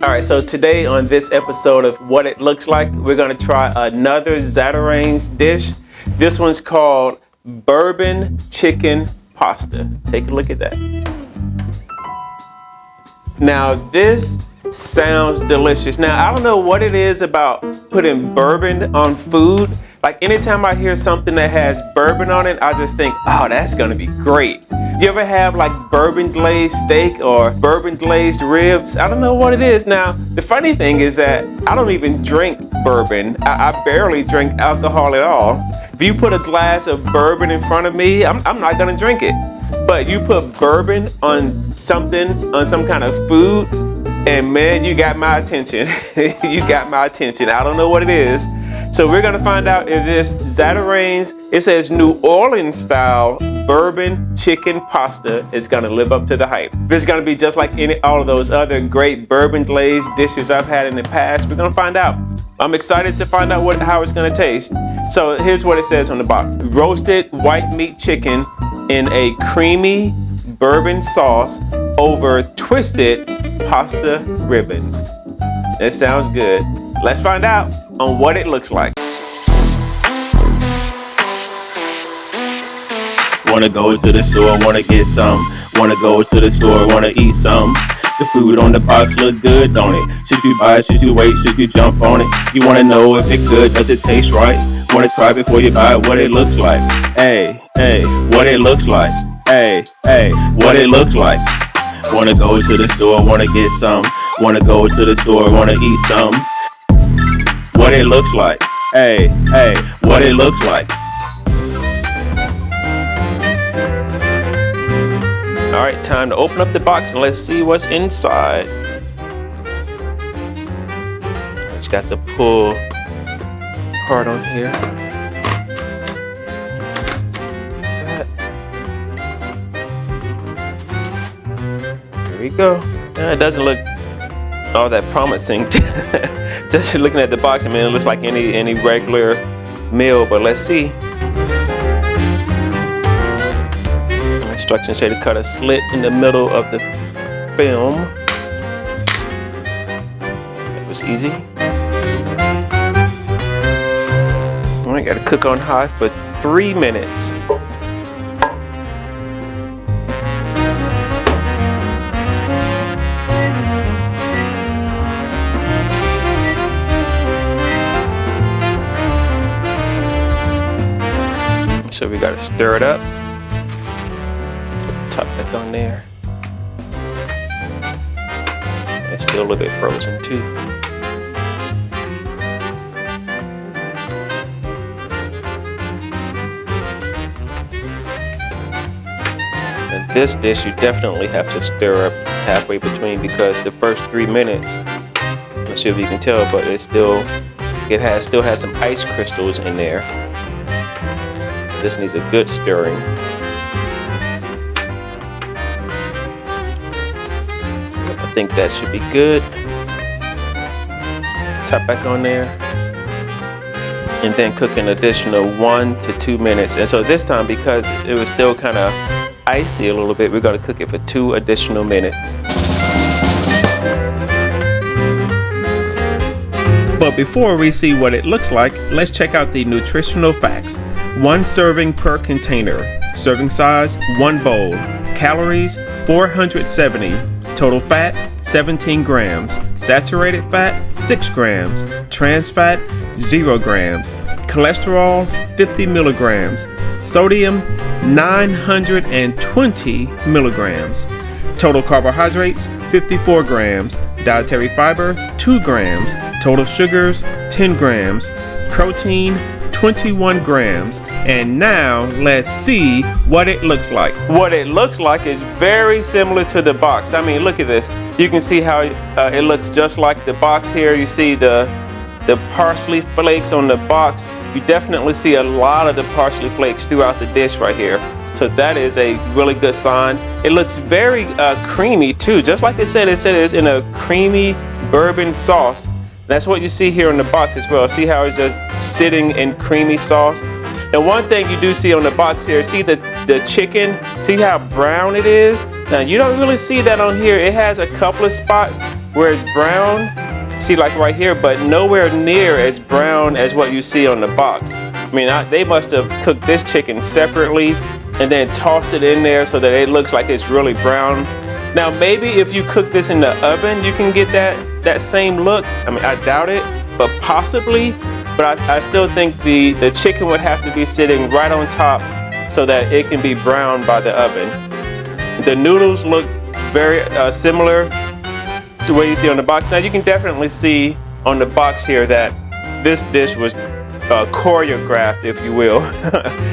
All right, so today on this episode of What It Looks Like, we're gonna try another Zatarain's dish. This one's called Bourbon Chicken Pasta. Take a look at that. Now this sounds delicious. Now I don't know what it is about putting bourbon on food. Like anytime I hear something that has bourbon on it, I just think, oh, that's gonna be great. You ever have like bourbon glazed steak or bourbon glazed ribs? I don't know what it is. Now, the funny thing is that I don't even drink bourbon. I barely drink alcohol at all. If you put a glass of bourbon in front of me, I'm not gonna drink it. But you put bourbon on something, on some kind of food, and man, you got my attention. You got my attention. I don't know what it is. So we're gonna find out if this Zatarain's, it says New Orleans style bourbon chicken pasta is gonna live up to the hype. If it's gonna be just like all of those other great bourbon glazed dishes I've had in the past, we're gonna find out. I'm excited to find out how it's gonna taste. So here's what it says on the box. Roasted white meat chicken in a creamy bourbon sauce over twisted pasta ribbons. That sounds good. Let's find out on What It Looks Like. Wanna go to the store, wanna get some. Wanna go to the store, wanna eat some. The food on the box look good, don't it? Should you buy it, should you wait, should you jump on it? You wanna know if it good, does it taste right? Wanna try before you buy it, what it looks like. Hey, hey, what it looks like. Hey, hey, what it looks like. Wanna go to the store, wanna get some. Wanna go to the store, wanna eat some. What it looks like. Hey, hey, what it looks like. All right, time to open up the box and let's see what's inside. It's got the pull part on here. Here we go. It doesn't look all that promising. Just looking at the box, I mean, it looks like any regular meal, but let's see. Instructions say to cut a slit in the middle of the film. That was easy. I got to cook on high for 3 minutes. So we got to stir it up. Top back on there. It's still a little bit frozen too. And this dish you definitely have to stir up halfway between because the first 3 minutes, I'm not sure if you can tell, but it still has some ice crystals in there. This needs a good stirring. I think that should be good. Top back on there. And then cook an additional 1 to 2 minutes. And so this time, because it was still kind of icy a little bit, we're going to cook it for 2 additional minutes. But before we see what it looks like, let's check out the nutritional facts. 1 serving per container. Serving size, 1 bowl. Calories, 470. Total fat, 17 grams. Saturated fat, 6 grams. Trans fat, 0 grams. Cholesterol, 50 milligrams. Sodium, 920 milligrams. Total carbohydrates, 54 grams. Dietary fiber, 2 grams. Total sugars, 10 grams. Protein, 21 grams. And now let's see what it looks like. What it looks like is very similar to the box. I mean, look at this. You can see how it looks just like the box here. You see the parsley flakes on the box. You definitely see a lot of the parsley flakes throughout the dish right here. So that is a really good sign. It looks very creamy too. Just like it said it's in a creamy bourbon sauce. That's what you see here in the box as well. See how it's just sitting in creamy sauce? And one thing you do see on the box here, see the chicken, see how brown it is? Now you don't really see that on here. It has a couple of spots, where it's brown, see like right here, but nowhere near as brown as what you see on the box. I mean, they must have cooked this chicken separately and then tossed it in there so that it looks like it's really brown. Now, maybe if you cook this in the oven, you can get that same look. I mean, I doubt it, but possibly. But I still think the chicken would have to be sitting right on top so that it can be browned by the oven. The noodles look very similar to what you see on the box. Now, you can definitely see on the box here that this dish was choreographed, if you will,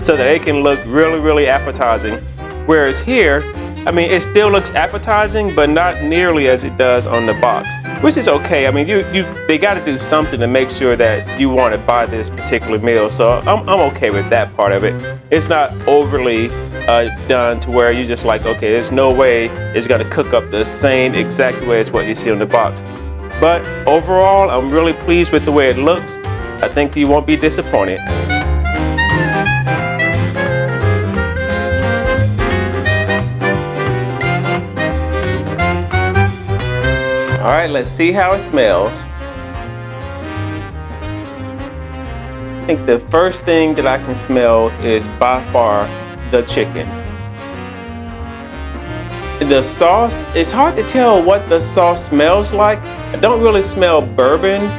so that it can look really, really appetizing. Whereas here, I mean, it still looks appetizing, but not nearly as it does on the box, which is okay. I mean, they got to do something to make sure that you want to buy this particular meal. So I'm okay with that part of it. It's not overly done to where you're just like, okay, there's no way it's going to cook up the same exact way as what you see on the box. But overall, I'm really pleased with the way it looks. I think you won't be disappointed. All right, let's see how it smells. I think the first thing that I can smell is by far the chicken. The sauce, it's hard to tell what the sauce smells like. I don't really smell bourbon.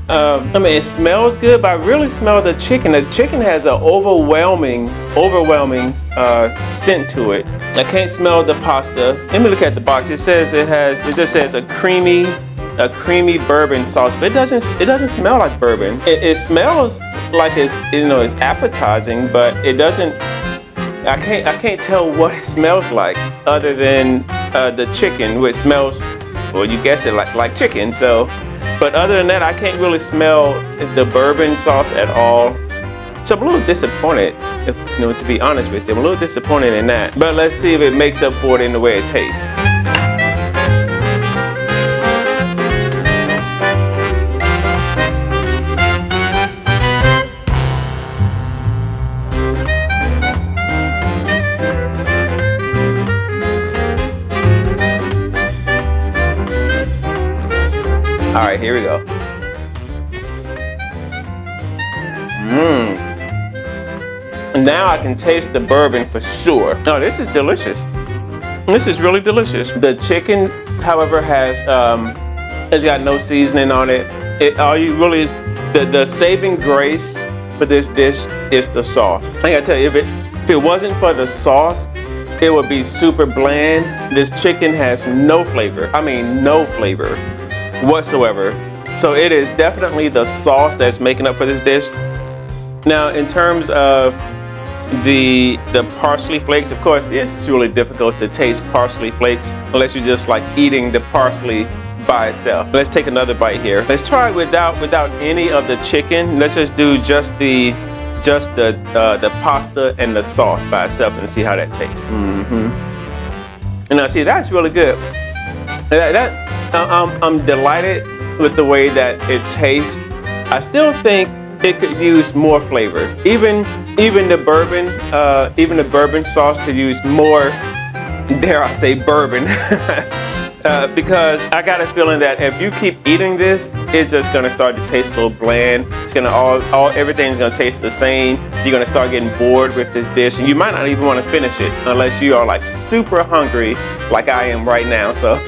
I mean, it smells good, but I really smell the chicken. The chicken has an overwhelming scent to it. I can't smell the pasta. Let me look at the box. It says it just says a creamy bourbon sauce, but it doesn't smell like bourbon. It smells like it's appetizing, but it doesn't. I can't tell what it smells like other than the chicken, which smells, well, you guessed it, like chicken. So. But other than that, I can't really smell the bourbon sauce at all. So I'm a little disappointed, to be honest with you. I'm a little disappointed in that. But let's see if it makes up for it in the way it tastes. All right, here we go. Now I can taste the bourbon for sure. Oh, this is delicious. This is really delicious. The chicken, however, has got no seasoning on it. The saving grace for this dish is the sauce. I gotta tell you, if it wasn't for the sauce, it would be super bland. This chicken has no flavor. I mean, no flavor whatsoever. So it is definitely the sauce that's making up for this dish. Now, in terms of the parsley flakes, of course, it's really difficult to taste parsley flakes unless you're just like eating the parsley by itself. Let's take another bite here. Let's try it without any of the chicken. Let's just do just the pasta and the sauce by itself and see how that tastes. And now, see, that's really good. I'm delighted with the way that it tastes. I still think it could use more flavor. Even the bourbon sauce could use more, dare I say, bourbon. Because I got a feeling that if you keep eating this, it's just gonna start to taste a little bland. It's gonna everything's gonna taste the same. You're gonna start getting bored with this dish, and you might not even want to finish it unless you are like super hungry, like I am right now. So,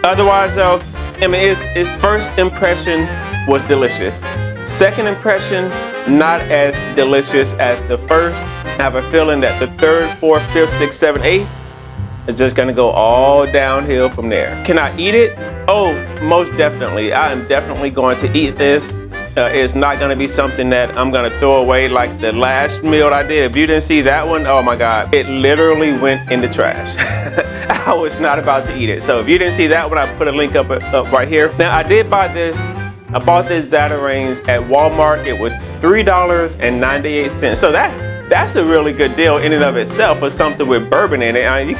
otherwise, though, I mean, its first impression was delicious. Second impression, not as delicious as the first. I have a feeling that the third, fourth, fifth, sixth, seventh, eighth is just gonna go all downhill from there. Can I eat it? Oh, most definitely. I am definitely going to eat this. It's not gonna be something that I'm gonna throw away like the last meal I did. If you didn't see that one, oh my God, it literally went in the trash. I was not about to eat it. So if you didn't see that one, I put a link up right here. Now I did buy this. I bought this Zatarain's at Walmart. It was $3.98. So that's a really good deal in and of itself for something with bourbon in it. I mean,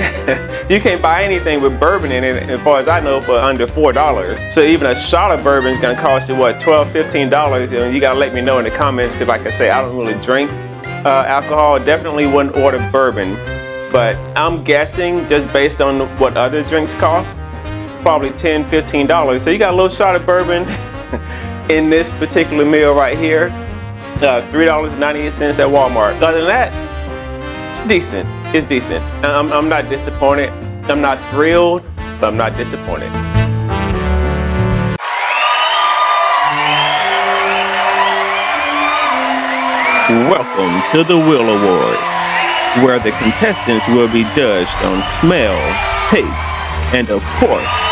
you can't buy anything with bourbon in it, as far as I know, for under $4. So even a shot of bourbon is gonna cost you what, $12, $15? And you gotta let me know in the comments, because like I say, I don't really drink alcohol. Definitely wouldn't order bourbon, but I'm guessing just based on what other drinks cost, probably $10, $15. So you got a little shot of bourbon in this particular meal right here. $3.98 at Walmart. Other than that, it's decent. It's decent. I'm not disappointed. I'm not thrilled, but I'm not disappointed. Welcome to the W.I.L.L Awards, where the contestants will be judged on smell, taste, and of course,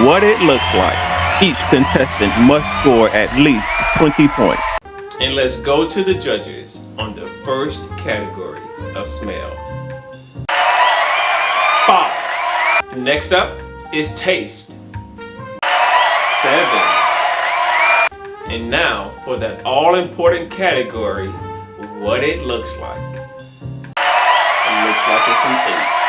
what it looks like. Each contestant must score at least 20 points. And let's go to the judges on the first category of smell. 5. Next up is taste. 7. And now for that all-important category, what it looks like. It looks like it's an 8.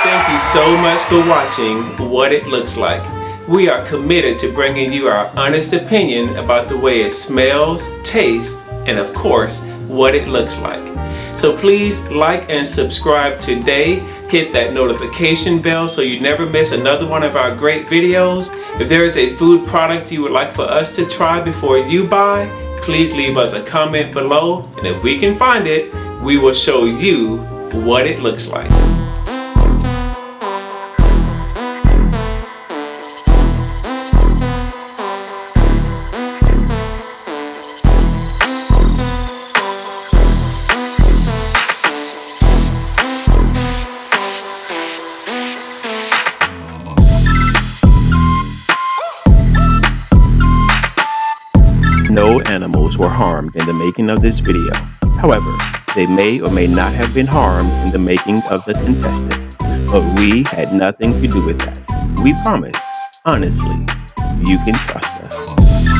Thank you so much for watching What It Looks Like. We are committed to bringing you our honest opinion about the way it smells, tastes, and of course, what it looks like. So please like and subscribe today. Hit that notification bell so you never miss another one of our great videos. If there is a food product you would like for us to try before you buy, please leave us a comment below, and if we can find it, we will show you what it looks like. No animals were harmed in the making of this video. However, they may or may not have been harmed in the making of the contestant. But we had nothing to do with that. We promise, honestly, you can trust us.